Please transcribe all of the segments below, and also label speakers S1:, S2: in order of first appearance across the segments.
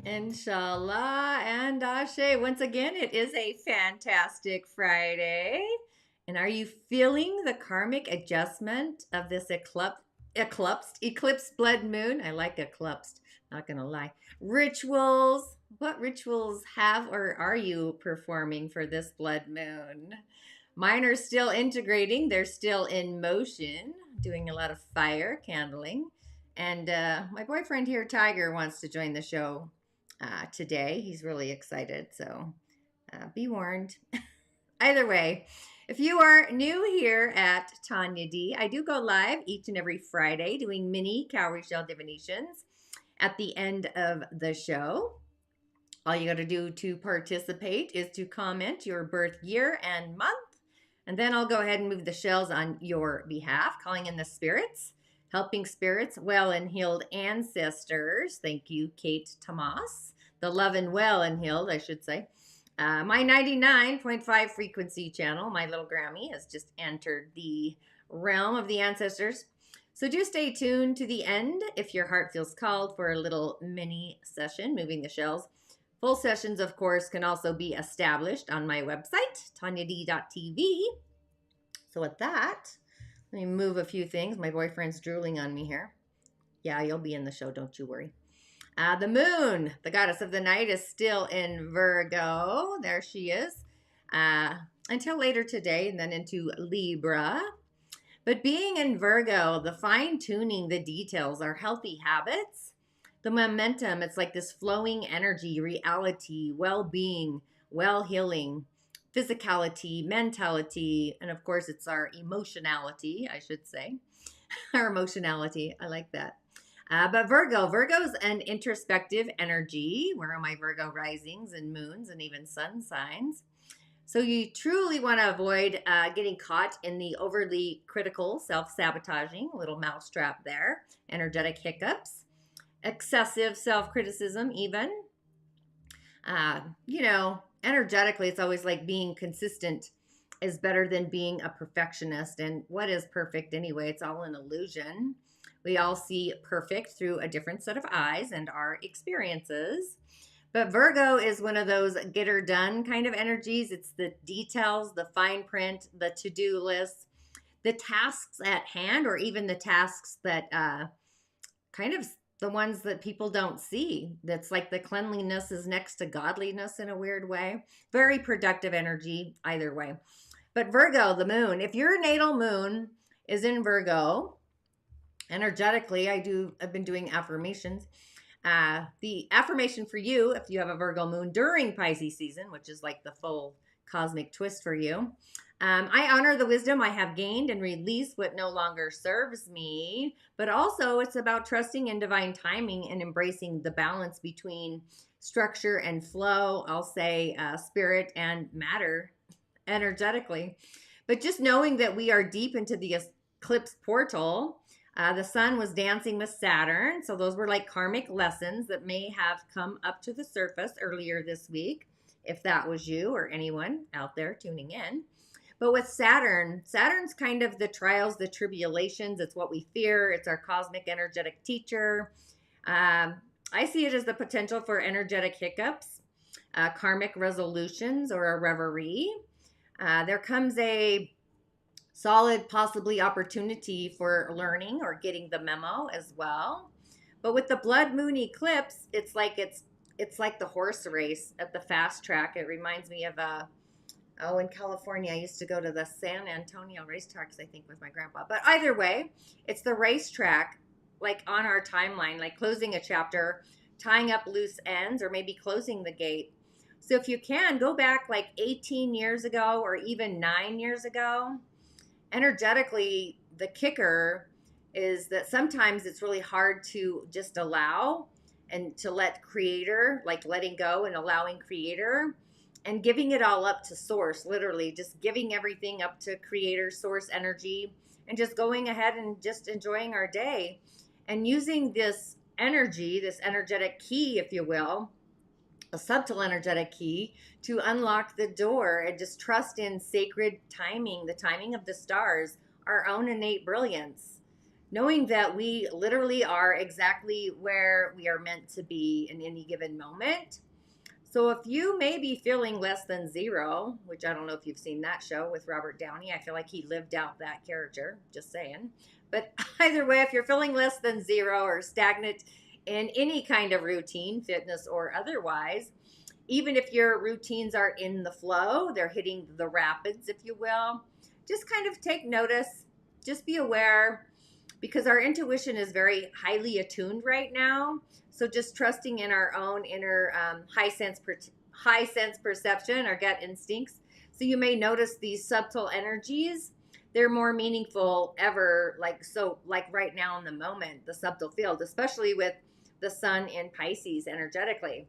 S1: Inshallah and Ashe. Once again, it is a fantastic Friday. And are you feeling the karmic adjustment of this eclipsed blood moon? I like eclipsed, not gonna lie. Rituals. What rituals have or are you performing for this blood moon? Mine are still integrating, they're still in motion, doing a lot of fire candling. And my boyfriend here, Tiger, wants to join the show today. He's really excited, so be warned. Either way, if you are new here at Tanya D, I do go live each and every Friday doing Mini-Cowry shell divinations at the end of the show. All you got to do to participate is to comment your birth year and month, and then I'll go ahead and move the shells on your behalf, calling in the spirits, helping spirits, well and healed ancestors. Thank you, Kate Tomas. The love and well and healed, I should say. My 99.5 frequency channel, my little Grammy, has just entered the realm of the ancestors. So do stay tuned to the end if your heart feels called for a little mini session, moving the shells. Full sessions, of course, can also be established on my website, tanyad.tv. So with that, let me move a few things. My boyfriend's drooling on me here. Yeah, you'll be in the show, don't you worry. The moon, the goddess of the night, is still in Virgo. There she is. Until later today, and then into Libra. But being in Virgo, the fine-tuning, the details, our healthy habits, the momentum, it's like this flowing energy, reality, well-being, well-healing, physicality, mentality, and of course it's our emotionality, I should say. Our emotionality, I like that. But Virgo's an introspective energy. Where are my Virgo risings and moons and even sun signs? So you truly want to avoid getting caught in the overly critical, self-sabotaging, little mousetrap there, energetic hiccups, excessive self-criticism even. Energetically, it's always like being consistent is better than being a perfectionist. And what is perfect anyway? It's all an illusion. We all see perfect through a different set of eyes and our experiences. But Virgo is one of those get her done kind of energies. It's the details, the fine print, the to-do lists, the tasks at hand, or even the tasks that kind of the ones that people don't see. That's like the cleanliness is next to godliness in a weird way. Very productive energy either way. But Virgo, the moon, if your natal moon is in Virgo, energetically, I've been doing affirmations. The affirmation for you, if you have a Virgo moon during Pisces season, which is like the full cosmic twist for you. I honor the wisdom I have gained and release what no longer serves me. But also it's about trusting in divine timing and embracing the balance between structure and flow. I'll say spirit and matter energetically. But just knowing that we are deep into the eclipse portal. The sun was dancing with Saturn. So those were like karmic lessons that may have come up to the surface earlier this week, if that was you or anyone out there tuning in. But with Saturn's kind of the trials, the tribulations. It's what we fear. It's our cosmic energetic teacher. I see it as the potential for energetic hiccups, karmic resolutions, or a reverie. There comes a solid possibly opportunity for learning or getting the memo as well. But with the blood moon eclipse, it's like the horse race at the fast track. It reminds me of in California, I used to go to the San Antonio racetracks, I think, with my grandpa. But either way, it's the racetrack, like on our timeline, like closing a chapter, tying up loose ends, or maybe closing the gate. So if you can, go back like 18 years ago or even 9 years ago. Energetically, the kicker is that sometimes it's really hard to just allow and to let creator, like letting go and allowing creator and giving it all up to source, literally just giving everything up to creator, source energy, and just going ahead and just enjoying our day and using this energy, this energetic key, if you will, a subtle energetic key to unlock the door and just trust in sacred timing, the timing of the stars, our own innate brilliance. knowing that we literally are exactly where we are meant to be in any given moment. So if you may be feeling less than zero, which I don't know if you've seen that show with Robert Downey, I feel like he lived out that character, just saying. But either way, if you're feeling less than zero or stagnant in any kind of routine, fitness or otherwise, even if your routines are in the flow, they're hitting the rapids, if you will, just kind of take notice, just be aware, because our intuition is very highly attuned right now. So just trusting in our own inner high sense perception, our gut instincts. So you may notice these subtle energies. They're more meaningful ever, like right now in the moment, the subtle field, especially with the sun in Pisces energetically.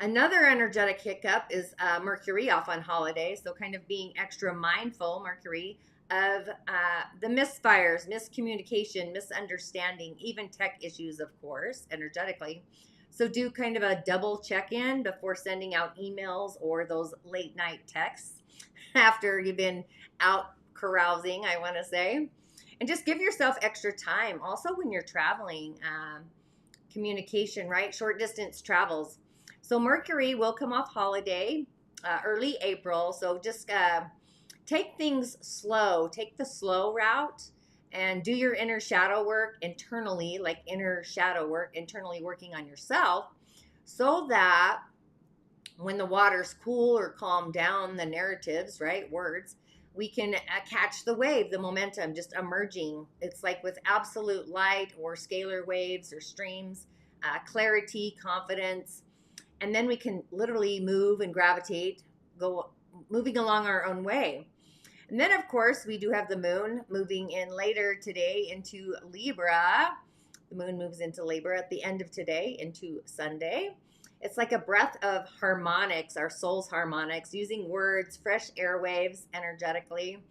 S1: Another energetic hiccup is Mercury off on holiday. So kind of being extra mindful, Mercury, of the misfires, miscommunication, misunderstanding, even tech issues, of course, energetically. So do kind of a double check-in before sending out emails or those late night texts after you've been out carousing, I want to say. And just give yourself extra time. Also when you're traveling, communication, right? Short distance travels. So Mercury will come off holiday early April. So just take things slow. Take the slow route and do your inner shadow work internally, like inner shadow work, internally working on yourself, so that when the waters cool or calm down, the narratives, right, words, we can catch the wave, the momentum just emerging. It's like with absolute light or scalar waves or streams, clarity, confidence. And then we can literally move and gravitate, go moving along our own way. And then, of course, we do have the moon moving in later today into Libra. The moon moves into Libra at the end of today into Sunday. It's like a breath of harmonics, our soul's harmonics, using words, fresh airwaves energetically,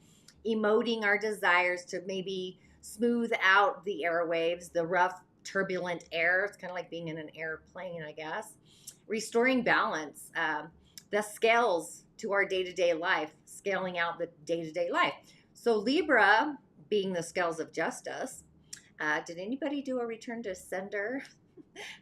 S1: emoting our desires to maybe smooth out the airwaves, the rough, turbulent air. It's kind of like being in an airplane, I guess. Restoring balance, the scales to our day-to-day life, scaling out the day-to-day life. So Libra being the scales of justice. Did anybody do a return to sender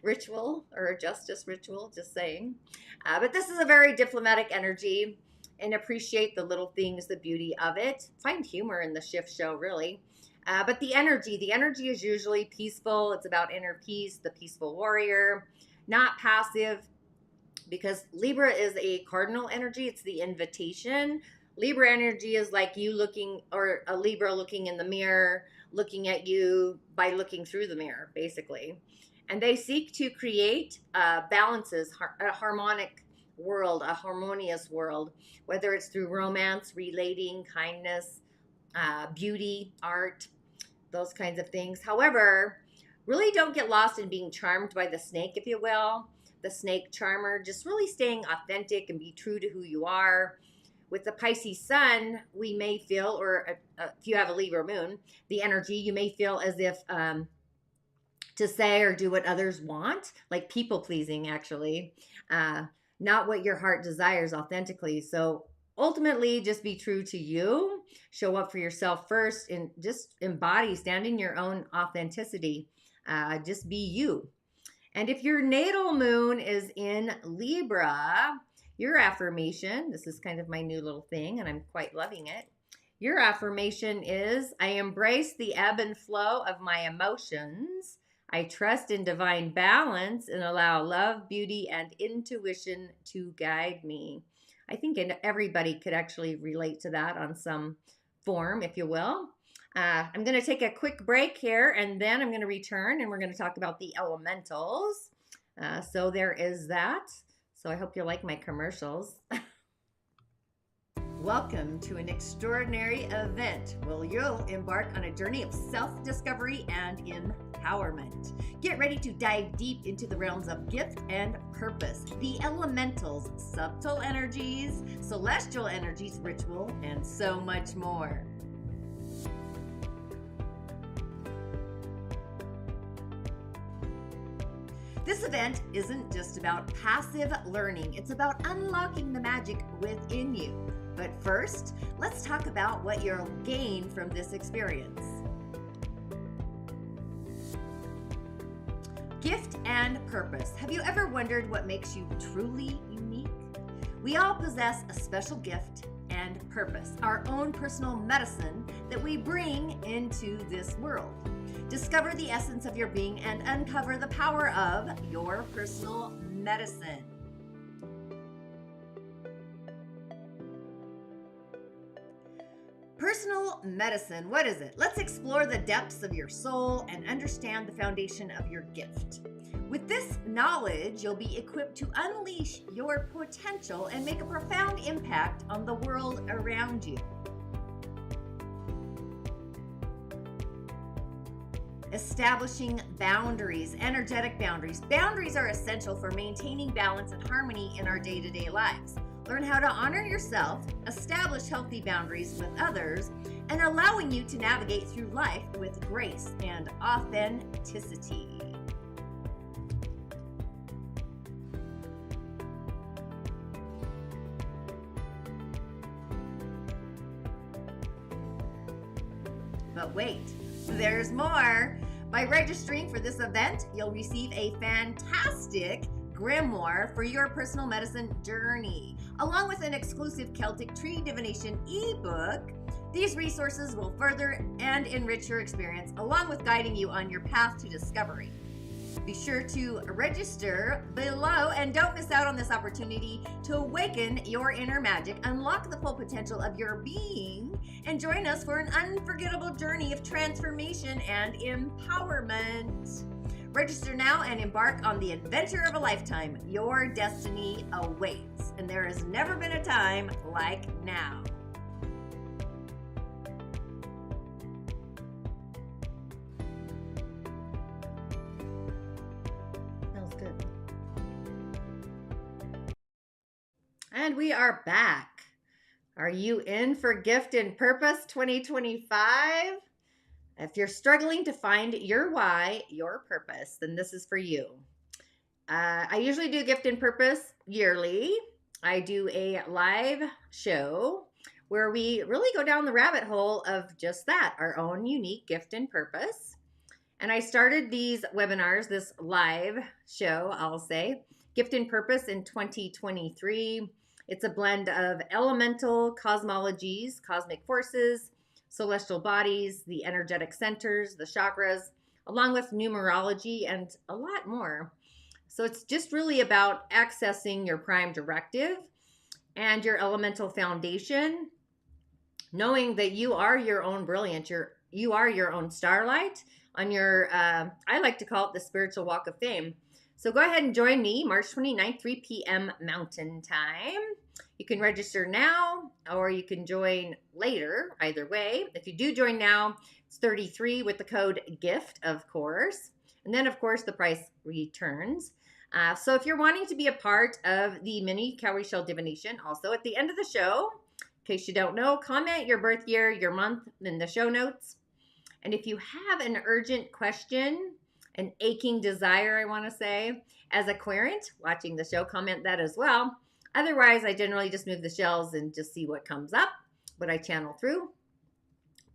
S1: ritual or a justice ritual? Just saying. But this is a very diplomatic energy, and appreciate the little things, the beauty of it. Find humor in the shift show, really. But the energy is usually peaceful. It's about inner peace, the peaceful warrior, not passive, because Libra is a cardinal energy. It's the invitation. Libra energy is like you looking, or a Libra looking in the mirror, looking at you by looking through the mirror, basically. And they seek to create balances, a harmonic world, a harmonious world, whether it's through romance, relating, kindness, beauty, art, those kinds of things. However, really don't get lost in being charmed by the snake, if you will. The snake charmer, just really staying authentic and be true to who you are. With the Pisces sun, we may feel, or if you have a Libra moon, the energy, you may feel as if to say or do what others want, like people pleasing, actually, not what your heart desires authentically. So ultimately, just be true to you, show up for yourself first, and just embody, stand in your own authenticity. Just be you. And if your natal moon is in Libra, your affirmation, this is kind of my new little thing, and I'm quite loving it. Your affirmation is, I embrace the ebb and flow of my emotions. I trust in divine balance and allow love, beauty, and intuition to guide me. I think everybody could actually relate to that on some form, if you will. I'm going to take a quick break here, and then I'm going to return, and we're going to talk about the elementals. So there is that. So I hope you like my commercials. Welcome to an extraordinary event where you'll embark on a journey of self-discovery and empowerment. Get ready to dive deep into the realms of gift and purpose, the elementals, subtle energies, celestial energies, ritual, and so much more. This event isn't just about passive learning, it's about unlocking the magic within you. But first, let's talk about what you'll gain from this experience. Gift and purpose. Have you ever wondered what makes you truly unique? We all possess a special gift and purpose, our own personal medicine that we bring into this world. Discover the essence of your being and uncover the power of your personal medicine. Personal medicine, what is it? Let's explore the depths of your soul and understand the foundation of your gift. With this knowledge, you'll be equipped to unleash your potential and make a profound impact on the world around you. Establishing boundaries, energetic boundaries. Boundaries are essential for maintaining balance and harmony in our day-to-day lives. Learn how to honor yourself, establish healthy boundaries with others, and allowing you to navigate through life with grace and authenticity. But wait, there's more. By registering for this event, you'll receive a fantastic grimoire for your personal medicine journey, along with an exclusive Celtic tree divination ebook. These resources will further and enrich your experience, along with guiding you on your path to discovery. Be sure to register below and don't miss out on this opportunity to awaken your inner magic, unlock the full potential of your being, and join us for an unforgettable journey of transformation and empowerment. Register now and embark on the adventure of a lifetime. Your destiny awaits, and there has never been a time like now. Smells good. And we are back. Are you in for Gift and Purpose 2025? If you're struggling to find your why, your purpose, then this is for you. I usually do Gift and Purpose yearly. I do a live show where we really go down the rabbit hole of just that, our own unique gift and purpose. And I started these webinars, this live show, I'll say, Gift and Purpose in 2023. It's a blend of elemental cosmologies, cosmic forces, celestial bodies, the energetic centers, the chakras, along with numerology and a lot more. So it's just really about accessing your prime directive and your elemental foundation, knowing that you are your own brilliance, you are your own starlight on your, I like to call it the spiritual walk of fame. So go ahead and join me March 29th, 3 p.m. Mountain Time. You can register now or you can join later, either way. If you do join now, it's $33 with the code GIFT, of course. And then, of course, the price returns. So if you're wanting to be a part of the Mini-Cowry Shell Divination, also at the end of the show, in case you don't know, comment your birth year, your month in the show notes. And if you have an urgent question, an aching desire, I want to say, as a querent watching the show, comment that as well. Otherwise, I generally just move the shells and just see what comes up, what I channel through.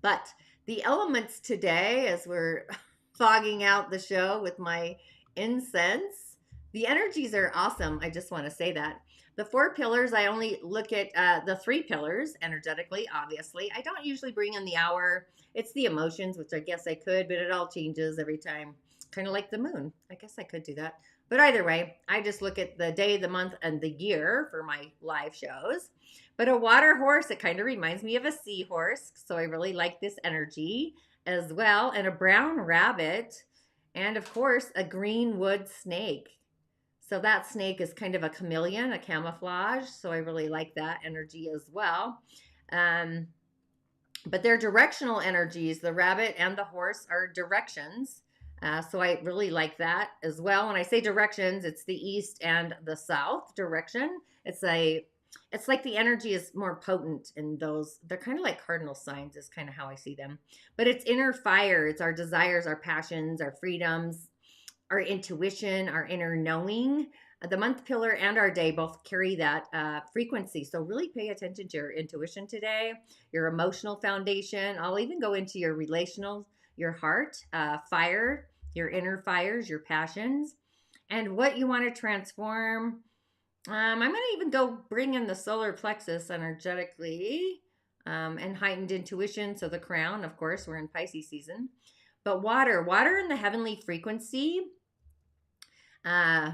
S1: But the elements today, as we're fogging out the show with my incense, the energies are awesome. I just want to say that. The 4 pillars, I only look at the 3 pillars energetically, obviously. I don't usually bring in the hour. It's the emotions, which I guess I could, but it all changes every time. Kind of like the moon. I guess I could do that. But either way, I just look at the day, the month, and the year for my live shows. But a water horse, it kind of reminds me of a seahorse. So I really like this energy as well. And a brown rabbit. And of course, a green wood snake. So that snake is kind of a chameleon, a camouflage. So I really like that energy as well. But they're directional energies. The rabbit and the horse are directions. So I really like that as well. When I say directions, it's the east and the south direction. It's like the energy is more potent in those. They're kind of like cardinal signs is kind of how I see them. But it's inner fire. It's our desires, our passions, our freedoms, our intuition, our inner knowing. The month pillar and our day both carry that frequency. So really pay attention to your intuition today, your emotional foundation. I'll even go into your relational, your heart, fire, your inner fires, your passions, and what you want to transform. I'm going to even go bring in the solar plexus energetically, and heightened intuition. So the crown, of course, we're in Pisces season. But water in the heavenly frequency, uh,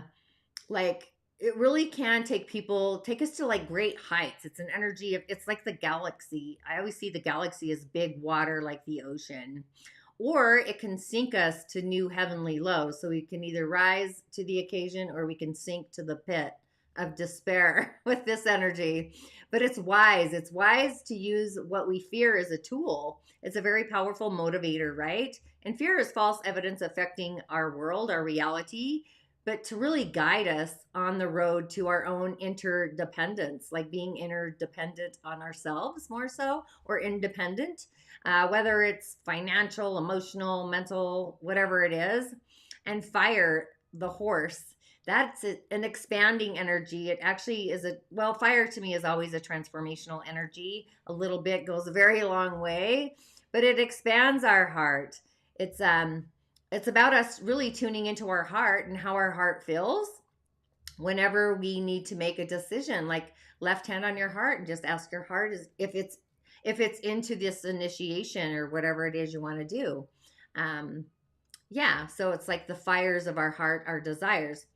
S1: like it really can take us to like great heights. It's an energy of, it's like the galaxy. I always see the galaxy as big water, like the ocean. Or it can sink us to new heavenly lows. So we can either rise to the occasion or we can sink to the pit of despair with this energy. But it's wise. It's wise to use what we fear as a tool. It's a very powerful motivator, right? And fear is false evidence affecting our world, our reality, but to really guide us on the road to our own interdependence, like being interdependent on ourselves more so, or independent, whether it's financial, emotional, mental, whatever it is. And fire, the horse, that's an expanding energy. It actually is well, fire to me is always a transformational energy. A little bit goes a very long way, but it expands our heart. It's about us really tuning into our heart and how our heart feels whenever we need to make a decision. Like left hand on your heart and just ask your heart if it's into this initiation or whatever it is you want to do. Yeah, so it's like the fires of our heart, our desires.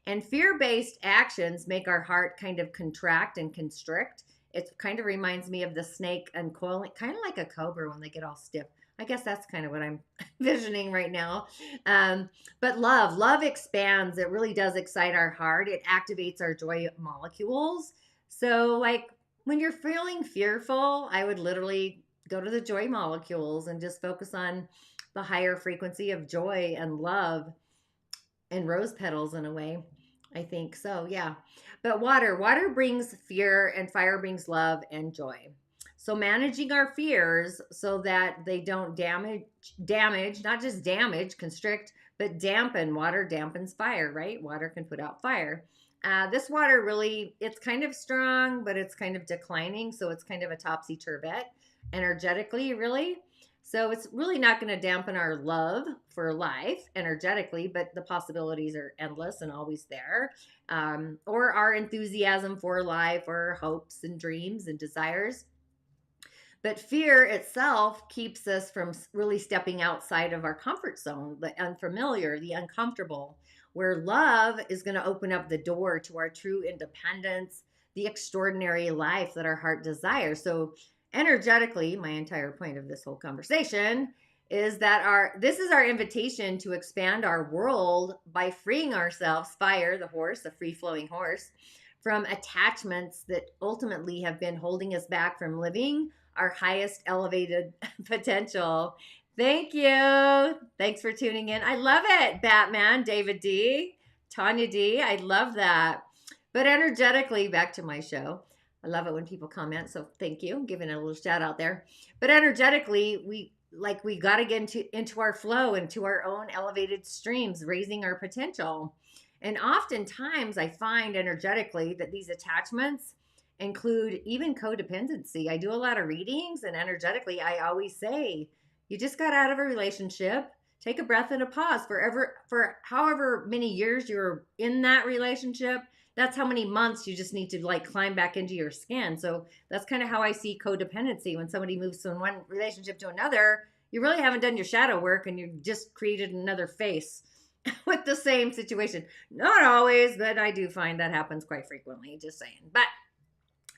S1: And fear-based actions make our heart kind of contract and constrict. It kind of reminds me of the snake uncoiling, kind of like a cobra when they get all stiff. I guess that's kind of what I'm visioning right now. But love expands. It really does excite our heart. It activates our joy molecules. So like when you're feeling fearful, I would literally go to the joy molecules and just focus on the higher frequency of joy and love and rose petals in a way. I think so, yeah. But water brings fear and fire brings love and joy. So managing our fears so that they don't damage, not just damage, constrict, but dampen. Water dampens fire, right? Water can put out fire. This water really, it's kind of strong, but it's kind of declining. So it's kind of a topsy-turvy energetically, really. So it's really not going to dampen our love for life energetically, but the possibilities are endless and always there. Or our enthusiasm for life, or hopes and dreams and desires. But fear itself keeps us from really stepping outside of our comfort zone, the unfamiliar, the uncomfortable, where love is going to open up the door to our true independence, the extraordinary life that our heart desires. So energetically, my entire point of this whole conversation is that this is our invitation to expand our world by freeing ourselves, fire, the horse, the free-flowing horse, from attachments that ultimately have been holding us back from living our highest elevated potential. Thank you. Thanks for tuning in. I love it, Batman, David D, Tanya D. I love that. But energetically, back to my show. I love it when people comment, so thank you. I'm giving a little shout out there. But energetically, we got to get into our flow, into our own elevated streams, raising our potential. And oftentimes I find energetically that these attachments include even codependency. I do a lot of readings, and energetically I always say, you just got out of a relationship, take a breath and a pause. For however many years you're in that relationship, that's how many months you just need to like climb back into your skin. So that's kind of how I see codependency. When somebody moves from one relationship to another, you really haven't done your shadow work and you just created another face with the same situation. Not always, but I do find that happens quite frequently, just saying. But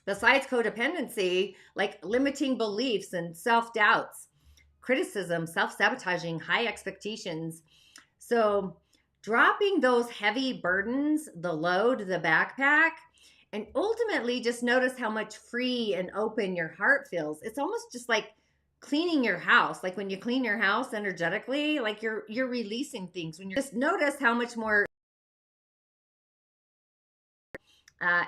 S1: besides codependency, like limiting beliefs and self-doubts, criticism, self-sabotaging, high expectations. So dropping those heavy burdens, the load, the backpack, and ultimately just notice how much free and open your heart feels. It's almost just like cleaning your house. Like when you clean your house energetically, like you're releasing things. When you just notice how much more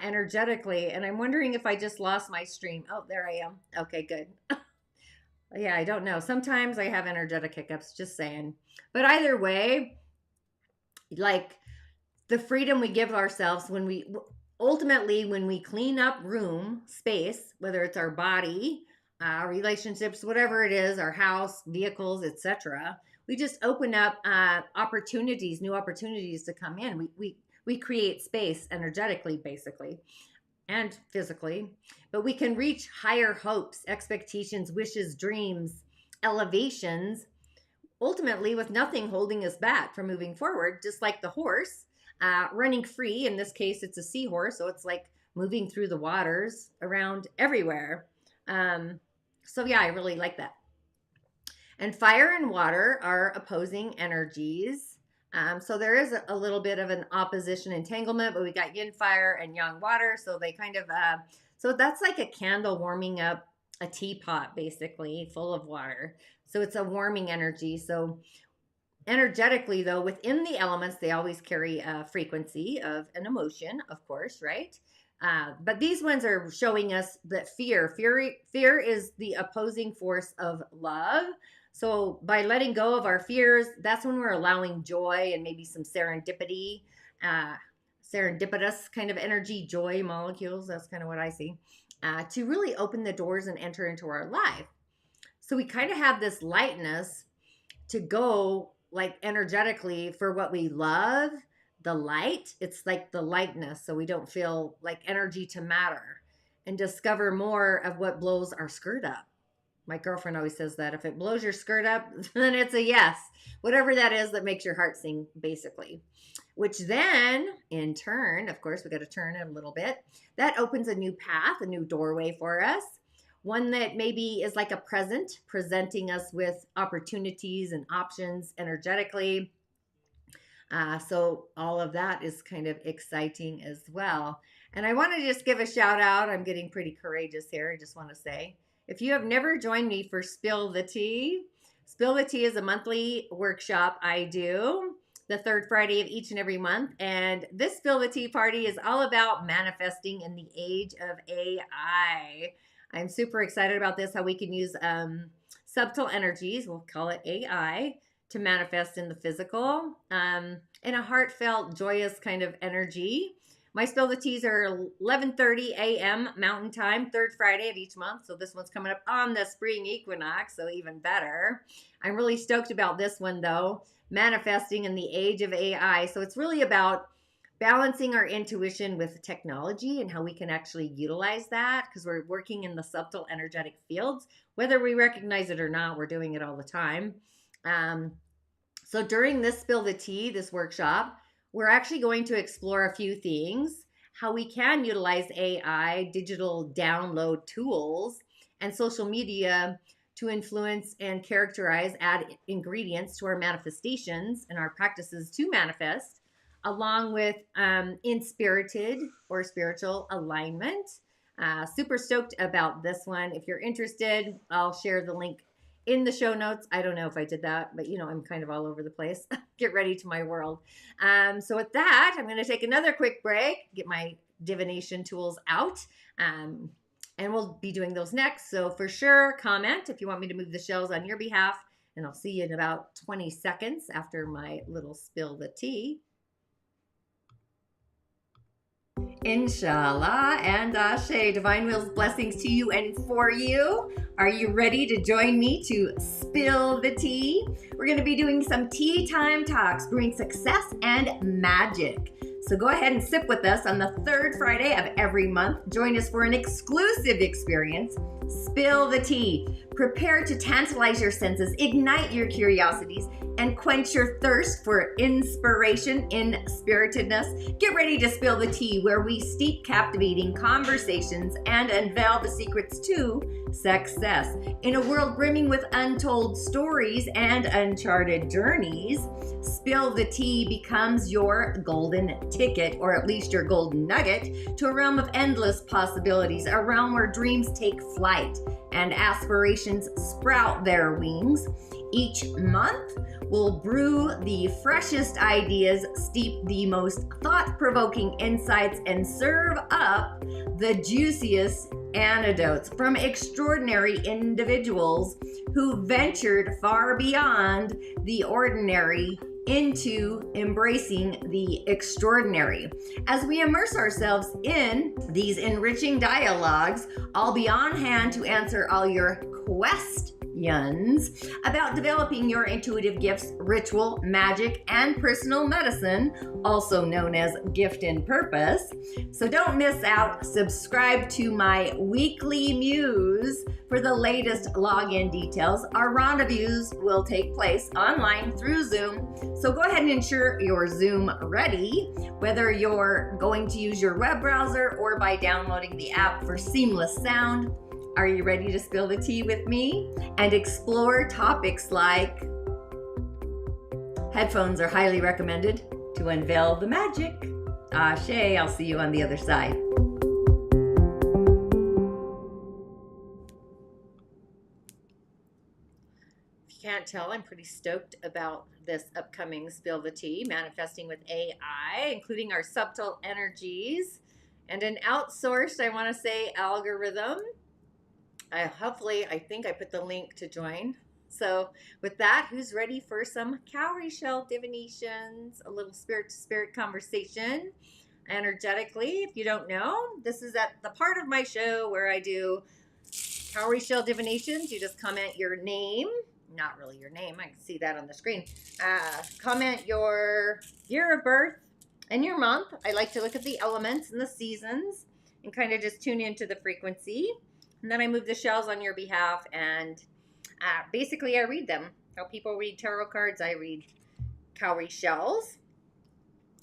S1: energetically. And I'm wondering if I just lost my stream. Oh, there I am. Okay, good. Yeah, I don't know. Sometimes I have energetic hiccups, just saying. But either way, like the freedom we give ourselves when we clean up room, space, whether it's our body, relationships, whatever it is, our house, vehicles, etc., we just open up opportunities, new opportunities to come in. We create space energetically, basically, and physically, but we can reach higher hopes, expectations, wishes, dreams, elevations, ultimately with nothing holding us back from moving forward, just like the horse running free. In this case, it's a seahorse, so it's like moving through the waters around everywhere. So yeah, I really like that. And fire and water are opposing energies. So there is a little bit of an opposition entanglement, but we got yin fire and yang water. So they kind of, so that's like a candle warming up a teapot, basically, full of water. So it's a warming energy. So energetically, though, within the elements, they always carry a frequency of an emotion, of course, right? But these ones are showing us that fear is the opposing force of love. So by letting go of our fears, that's when we're allowing joy and maybe some serendipity, serendipitous kind of energy, joy molecules. That's kind of what I see, to really open the doors and enter into our life. So we kind of have this lightness to go like energetically for what we love, the light. It's like the lightness, so we don't feel like energy to matter, and discover more of what blows our skirt up. My girlfriend always says that if it blows your skirt up, then it's a yes. Whatever that is that makes your heart sing, basically. Which then, in turn, of course, we got to turn it a little bit. That opens a new path, a new doorway for us. One that maybe is like a present, presenting us with opportunities and options energetically. So all of that is kind of exciting as well. And I want to just give a shout out. I'm getting pretty courageous here. I just want to say, if you have never joined me for Spill the Tea is a monthly workshop I do the third Friday of each and every month. And this Spill the Tea party is all about manifesting in the age of AI. I'm super excited about this, how we can use subtle energies, we'll call it AI, to manifest in the physical, in a heartfelt, joyous kind of energy. My Spill the Teas are 11:30 a.m. Mountain Time, third Friday of each month. So this one's coming up on the spring equinox, so even better. I'm really stoked about this one, though, manifesting in the age of AI. So it's really about balancing our intuition with technology and how we can actually utilize that, because we're working in the subtle energetic fields. Whether we recognize it or not, we're doing it all the time. So during this Spill the Tea, this workshop, we're actually going to explore a few things, how we can utilize AI, digital download tools, and social media to influence and characterize, add ingredients to our manifestations and our practices to manifest, along with inspirited or spiritual alignment. Super stoked about this one. If you're interested, I'll share the link in the show notes. I don't know if I did that, but you know, I'm kind of all over the place. Get ready to my world. So with that, I'm going to take another quick break, get my divination tools out, and we'll be doing those next. So for sure, comment if you want me to move the shells on your behalf, and I'll see you in about 20 seconds after my little Spill the Tea. Inshallah and Ashe, divine wills, blessings to you and for you. Are you ready to join me to spill the tea? We're going to be doing some tea time talks, brewing success and magic. So go ahead and sip with us on the third Friday of every month. Join us for an exclusive experience. Spill the tea. Prepare to tantalize your senses, ignite your curiosities, and quench your thirst for inspiration in spiritedness. Get ready to spill the tea, where we steep captivating conversations and unveil the secrets to success. In a world brimming with untold stories and uncharted journeys, Spill the Tea becomes your golden ticket, or at least your golden nugget, to a realm of endless possibilities, a realm where dreams take flight and aspirations sprout their wings. Each month, we'll brew the freshest ideas, steep the most thought-provoking insights, and serve up the juiciest antidotes from extraordinary individuals who ventured far beyond the ordinary into embracing the extraordinary. As we immerse ourselves in these enriching dialogues, I'll be on hand to answer all your about developing your intuitive gifts, ritual, magic, and personal medicine, also known as gift and purpose. So don't miss out. Subscribe to my weekly muse for the latest login details. Our rendezvous will take place online through Zoom. So go ahead and ensure you're Zoom ready, whether you're going to use your web browser or by downloading the app for seamless sound. Are you ready to spill the tea with me and explore topics like headphones are highly recommended to unveil the magic? Ashe, I'll see you on the other side. If you can't tell, I'm pretty stoked about this upcoming Spill the Tea, manifesting with AI, including our subtle energies and an outsourced, I want to say, algorithm. I think I put the link to join. So with that, who's ready for some cowrie shell divinations, a little spirit to spirit conversation energetically? If you don't know, this is at the part of my show where I do cowrie shell divinations. You just comment your name, not really your name, I can see that on the screen. Comment your year of birth and your month. I like to look at the elements and the seasons and kind of just tune into the frequency. And then I move the shells on your behalf, and basically I read them. How people read tarot cards, I read cowrie shells.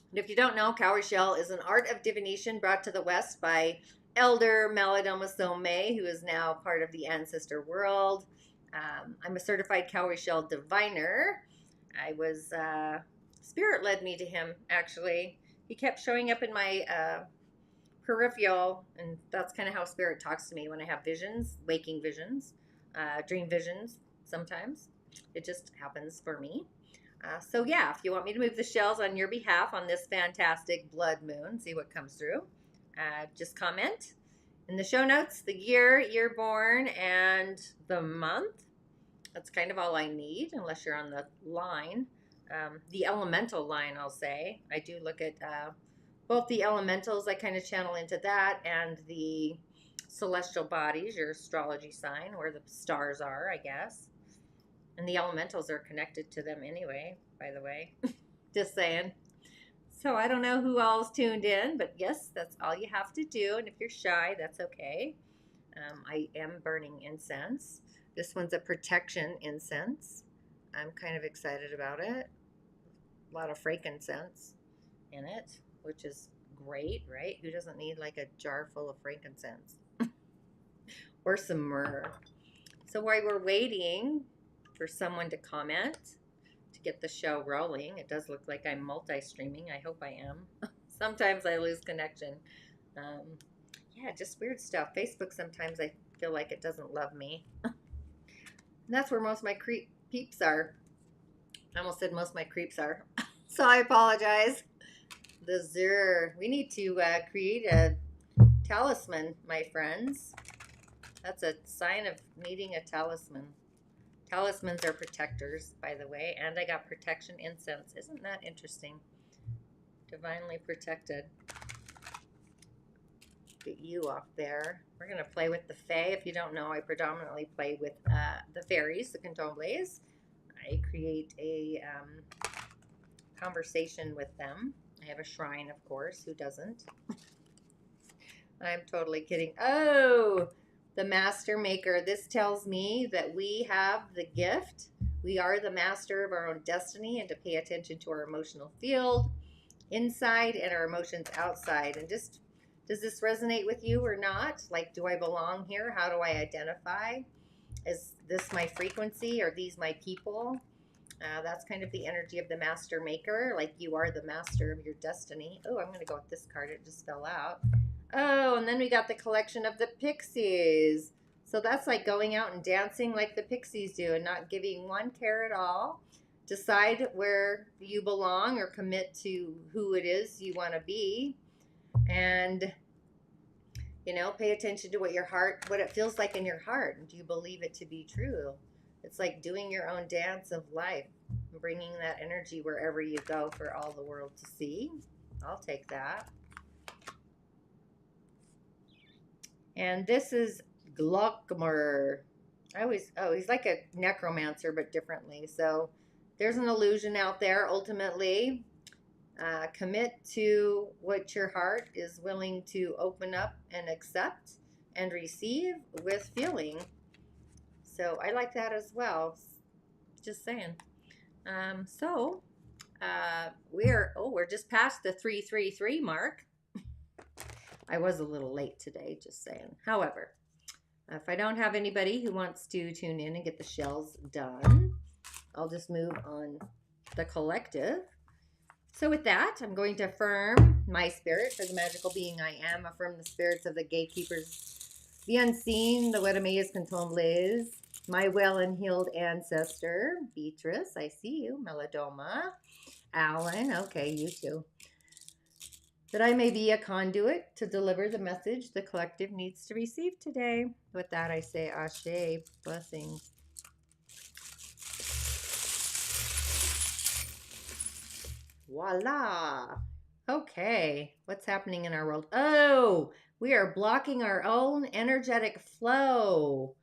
S1: And if you don't know, cowrie shell is an art of divination brought to the West by Elder Malidoma Some, who is now part of the ancestor world. I'm a certified cowrie shell diviner. I was, Spirit led me to him, actually. He kept showing up in my peripheral, and that's kind of how Spirit talks to me when I have visions, waking visions, dream visions sometimes. It just happens for me. So yeah, if you want me to move the shells on your behalf on this fantastic blood moon, see what comes through, just comment. In the show notes, the year you're born and the month. That's kind of all I need, unless you're on the line. The elemental line, I'll say. I do look at both the elementals, I kind of channel into that, and the celestial bodies, your astrology sign, where the stars are, I guess. And the elementals are connected to them anyway, by the way. Just saying. So I don't know who all's tuned in, but yes, that's all you have to do. And if you're shy, that's okay. I am burning incense. This one's a protection incense. I'm kind of excited about it. A lot of frankincense in it, which is great, right? Who doesn't need like a jar full of frankincense? Or some myrrh. So while we're waiting for someone to comment to get the show rolling, it does look like I'm multi-streaming. I hope I am. Sometimes I lose connection. Yeah, just weird stuff. Facebook, sometimes I feel like it doesn't love me. And that's where most of my peeps are. I almost said most of my creeps are. So I apologize. The Zur. We need to create a talisman, my friends. That's a sign of needing a talisman. Talismans are protectors, by the way. And I got protection incense. Isn't that interesting? Divinely protected. Get you off there. We're going to play with the Fae. If you don't know, I predominantly play with the fairies, the candomblés. I create a conversation with them. I have a shrine, of course. Who doesn't? I'm totally kidding. Oh, the master maker. This tells me that we have the gift. We are the master of our own destiny, and to pay attention to our emotional field inside and our emotions outside. And just, does this resonate with you or not? Like, do I belong here? How do I identify? Is this my frequency? Are these my people? That's kind of the energy of the master maker. Like, you are the master of your destiny. Oh, I'm going to go with this card. It just fell out. Oh, and then we got the collection of the pixies. So that's like going out and dancing like the pixies do and not giving one care at all. Decide where you belong or commit to who it is you want to be. And, you know, pay attention to what it feels like in your heart. Do you believe it to be true? It's like doing your own dance of life, bringing that energy wherever you go for all the world to see. I'll take that. And this is Glockmer. oh, he's like a necromancer, but differently. So there's an illusion out there. Ultimately, commit to what your heart is willing to open up and accept and receive with feeling. So I like that as well. Just saying. So we're just past the 333 mark. I was a little late today, just saying. However, if I don't have anybody who wants to tune in and get the shells done, I'll just move on the collective. So with that, I'm going to affirm my spirit for the magical being I am, affirm the spirits of the gatekeepers, the unseen, the Wedemaeus Contemplates, my well and healed ancestor, Beatrice, I see you, Melodoma, Alan, okay, you too. That I may be a conduit to deliver the message the collective needs to receive today. With that, I say Ashe, blessings. Voila. Okay, what's happening in our world? Oh, we are blocking our own energetic flow.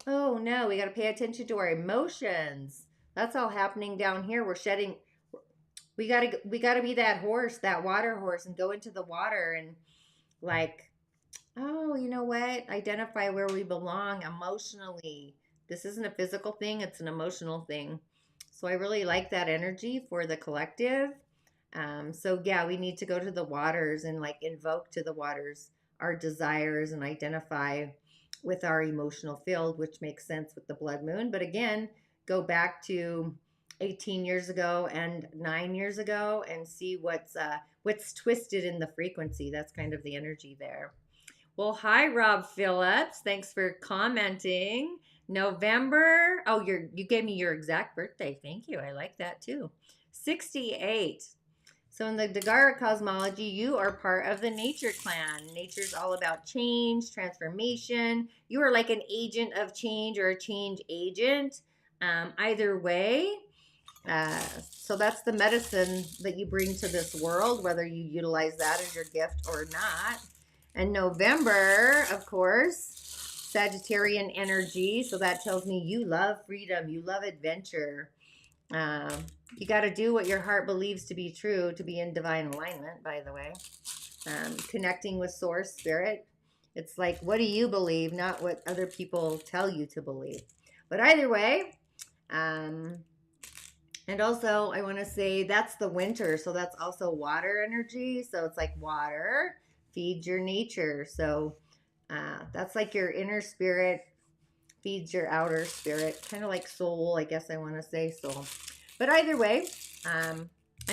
S1: Oh no, we got to pay attention to our emotions. That's all happening down here. We're shedding. We gotta be that horse, that water horse, and go into the water and like, oh, you know what? Identify where we belong emotionally. This isn't a physical thing; it's an emotional thing. So I really like that energy for the collective. So yeah, we need to go to the waters and like invoke to the waters our desires and identify with our emotional field, which makes sense with the blood moon. But again, go back to 18 years ago and 9 years ago and see what's twisted in the frequency. That's kind of the energy there. Well, hi Rob Phillips. Thanks for commenting. November. Oh, you gave me your exact birthday. Thank you. I like that too. 68. So in the Dagara cosmology, you are part of the nature clan. Nature's all about change, transformation. You are like an agent of change or a change agent. Either way, so that's the medicine that you bring to this world, whether you utilize that as your gift or not. And November, of course, Sagittarian energy. So that tells me you love freedom, you love adventure. You got to do what your heart believes to be true to be in divine alignment, by the way. Connecting with source, spirit. It's like, what do you believe, not what other people tell you to believe. But either way, and also I want to say that's the winter. So that's also water energy. So it's like water feeds your nature. So that's like your inner spirit feeds your outer spirit, kind of like soul, I guess I want to say soul. But either way, I'm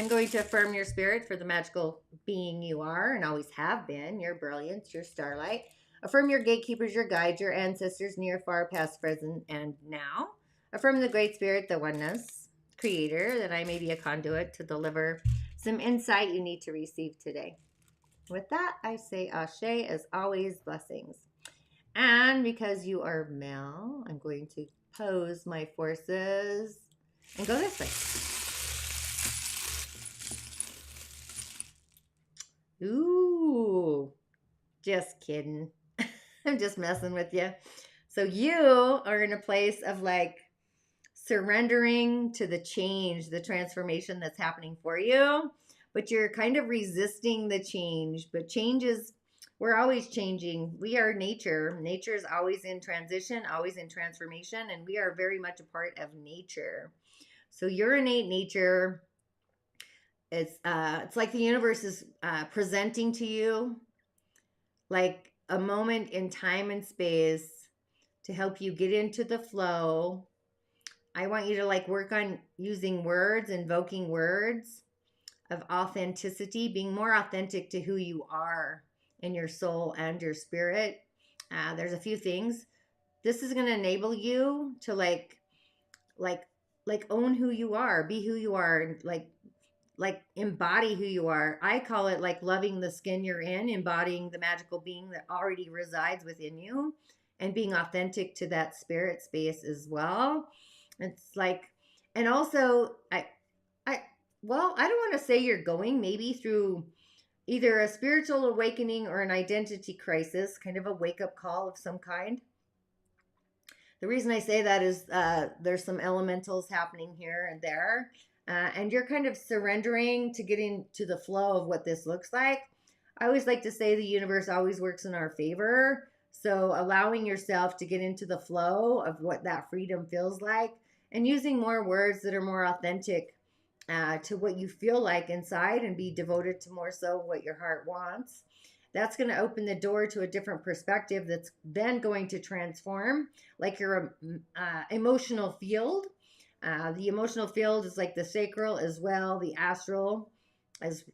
S1: going to affirm your spirit for the magical being you are and always have been, your brilliance, your starlight. Affirm your gatekeepers, your guides, your ancestors, near, far, past, present, and now. Affirm the great spirit, the oneness, creator, that I may be a conduit to deliver some insight you need to receive today. With that, I say Ashe, as always, blessings. And because you are male, I'm going to pose my forces and go this way. Ooh, just kidding. I'm just messing with you. So you are in a place of like surrendering to the change, the transformation that's happening for you, but you're kind of resisting the change. But change is, we're always changing. We are nature. Nature is always in transition, always in transformation, and we are very much a part of nature. So your innate nature, it's like the universe is presenting to you like a moment in time and space to help you get into the flow. I want you to like work on using words, invoking words of authenticity, being more authentic to who you are in your soul and your spirit. There's a few things. This is going to enable you to like own who you are, be who you are, like embody who you are. I call it like loving the skin you're in, embodying the magical being that already resides within you, and being authentic to that spirit space as well. It's like, and also I don't want to say you're going maybe through either a spiritual awakening or an identity crisis, kind of a wake up call of some kind. The reason I say that is there's some elementals happening here and there, and you're kind of surrendering to getting to the flow of what this looks like. I always like to say the universe always works in our favor. So allowing yourself to get into the flow of what that freedom feels like and using more words that are more authentic to what you feel like inside and be devoted to more so what your heart wants. That's going to open the door to a different perspective that's then going to transform like your emotional field. The emotional field is like the sacral as well. The astral as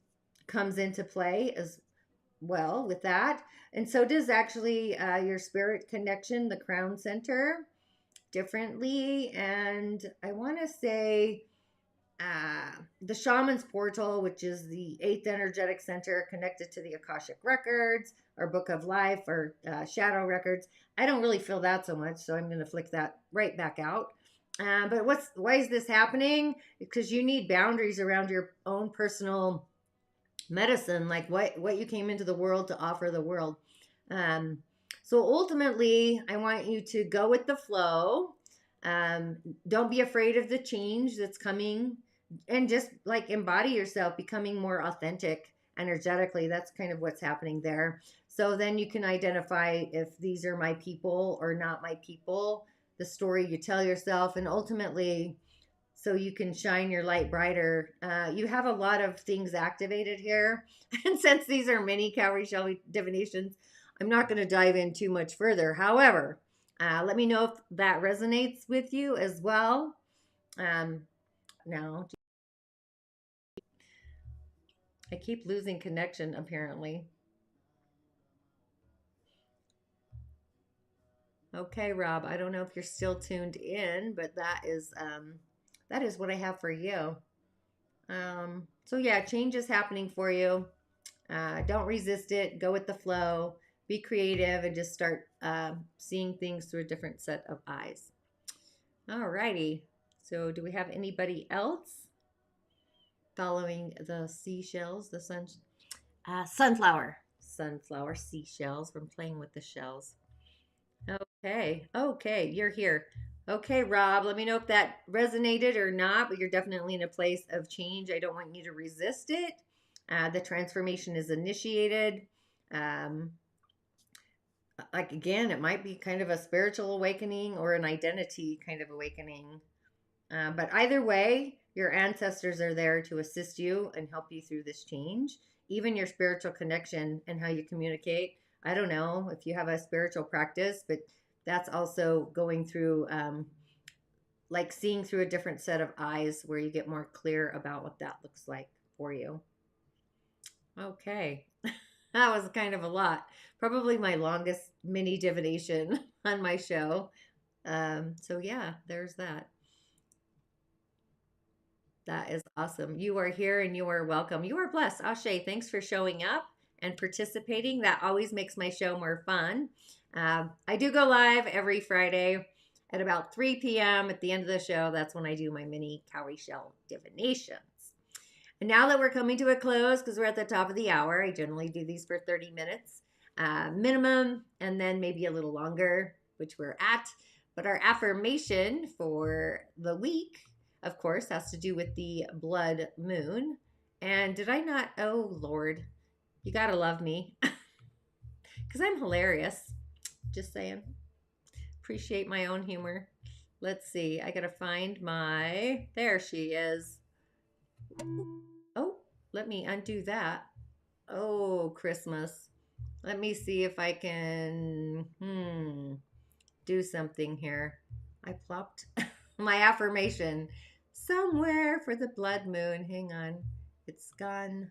S1: comes into play as well with that. And so does actually your spirit connection, the crown center, differently. And I want to say the shaman's portal, which is the eighth energetic center connected to the Akashic records or book of life or shadow records. I don't really feel that so much, so I'm going to flick that right back out. But why is this happening? Because you need boundaries around your own personal medicine, like what you came into the world to offer the world. Um, so ultimately, I want you to go with the flow. Don't be afraid of the change that's coming, and just like embody yourself, becoming more authentic energetically. That's kind of what's happening there. So then you can identify if these are my people or not my people, the story you tell yourself, and ultimately so you can shine your light brighter. You have a lot of things activated here. And since these are Mini-Cowry shell divinations, I'm not going to dive in too much further. However, let me know if that resonates with you as well. Now, I keep losing connection apparently. Okay, Rob, I don't know if you're still tuned in, but that is what I have for you. So yeah, change is happening for you. Don't resist it. Go with the flow. Be creative and just start seeing things through a different set of eyes. All righty. So, do we have anybody else following the seashells? The sunflower seashells. From playing with the shells. Okay. Okay. You're here. Okay, Rob. Let me know if that resonated or not, but you're definitely in a place of change. I don't want you to resist it. The transformation is initiated. Um, like again, it might be kind of a spiritual awakening or an identity kind of awakening. But either way, your ancestors are there to assist you and help you through this change. Even your spiritual connection and how you communicate. I don't know if you have a spiritual practice, but that's also going through like seeing through a different set of eyes where you get more clear about what that looks like for you. Okay. That was kind of a lot. Probably my longest mini divination on my show. So yeah, there's that. That is awesome. You are here and you are welcome. You are blessed. Ashe, thanks for showing up and participating. That always makes my show more fun. I do go live every Friday at about 3 p.m. At the end of the show, that's when I do my mini cowrie shell divinations. And now that we're coming to a close, because we're at the top of the hour, I generally do these for 30 minutes minimum, and then maybe a little longer, which we're at. But our affirmation for the week, of course, has to do with the blood moon. And did I not? Oh, Lord, you got to love me because I'm hilarious. Just saying. Appreciate my own humor. Let's see. I got to find my. There she is. Oh, let me undo that. Oh, Christmas. Let me see if I can do something here. I plopped my affirmation somewhere for the blood moon. Hang on. It's gone.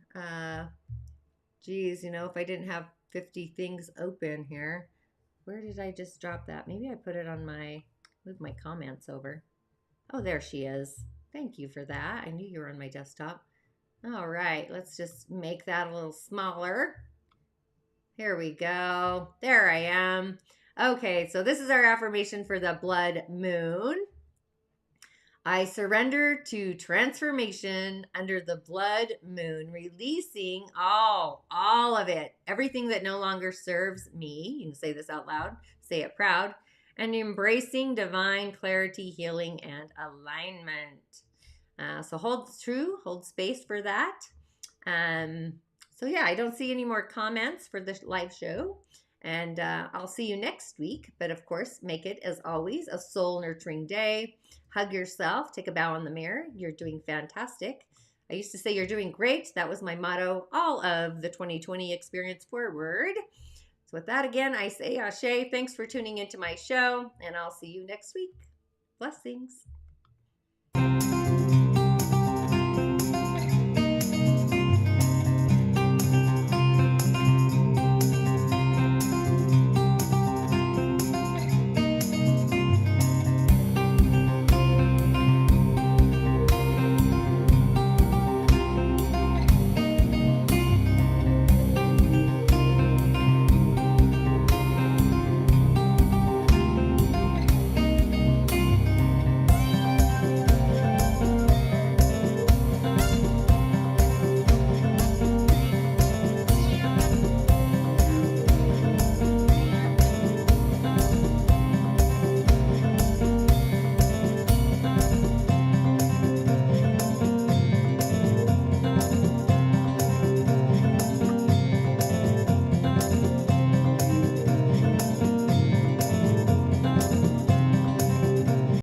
S1: Geez, you know, if I didn't have 50 things open here, where did I just drop that? Maybe I put it on move my comments over. Oh, there she is. Thank you for that. I knew you were on my desktop. All right, let's just make that a little smaller. Here we go. There I am. Okay, so this is our affirmation for the blood moon. I surrender to transformation under the blood moon, releasing all of it, everything that no longer serves me. You can say this out loud, say it proud. and embracing divine clarity, healing, and alignment. So hold true, hold space for that. So yeah, I don't see any more comments for the live show. And I'll see you next week. But of course, make it, as always, a soul nurturing day. Hug yourself, take a bow in the mirror. You're doing fantastic. I used to say you're doing great. That was my motto all of the 2020 experience forward. So with that, again, I say Ashe. Thanks for tuning into my show, and I'll see you next week. Blessings.